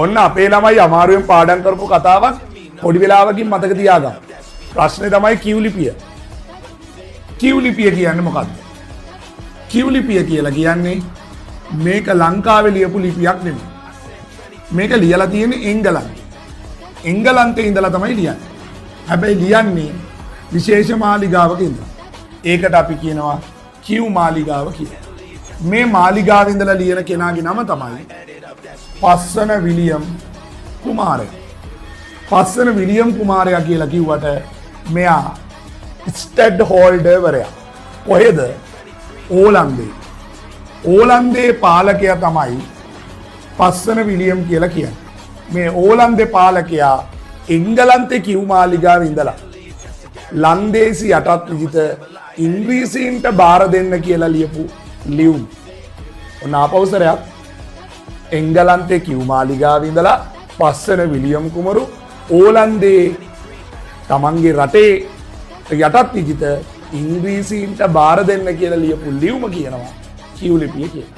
ඔන්න අපේ ළමයි අමාරුවෙන් පාඩම් කරපු කතාවක් පොඩි වෙලාවකින් මතක තියාගන්න. ප්‍රශ්නේ තමයි කියු ලිපිය. කියු ලිපිය කියන්නේ මොකක්ද? කියු ලිපිය කියලා කියන්නේ මේක ලංකාවේ ලියපු ලිපියක් නෙමෙයි. මේක ලියලා තියෙන්නේ එංගලන්තේ. එංගලන්තේ ඉඳලා තමයි ලියන්නේ. හැබැයි ලියන්නේ විශේෂ මාලිගාවක ඉඳලා. ඒකට අපි කියනවා කියු මාලිගාව කියලා. මේ මාලිගාවේ ඉඳලා ලියන කෙනාගේ නම තමයි පස්සන විලියම් කුමාරයා. පස්සන විලියම් කුමාරයා කියලා කිව්වට මෙයා ස්ටඩ් හෝල්ඩර්වරයා. කොහෙද? ඕලන්දේ. ඕලන්දේ පාලකයා තමයි පස්සන විලියම් කියලා කියන්නේ. මේ ඕලන්දේ පාලකයා එංගලන්තේ කියු මාලිගාවේ ඉඳලා ලන්දේසි යටත් විජිත ඉංග්‍රීසීන්ට බාර දෙන්න කියලා ලියපු ලියුම්. ඔන්න ආපෞසරයක් එංගලන්තේ කියු මාලිගාවේ ඉඳලා පස්සන විලියම් කුමරු ඕලන්දේ තමන්ගේ රටේ යටත් විජිත ඉංග්‍රීසීන්ට බාර දෙන්න කියලා ලියපු ලියුම කියනවා කියු ලිපිය කියලා.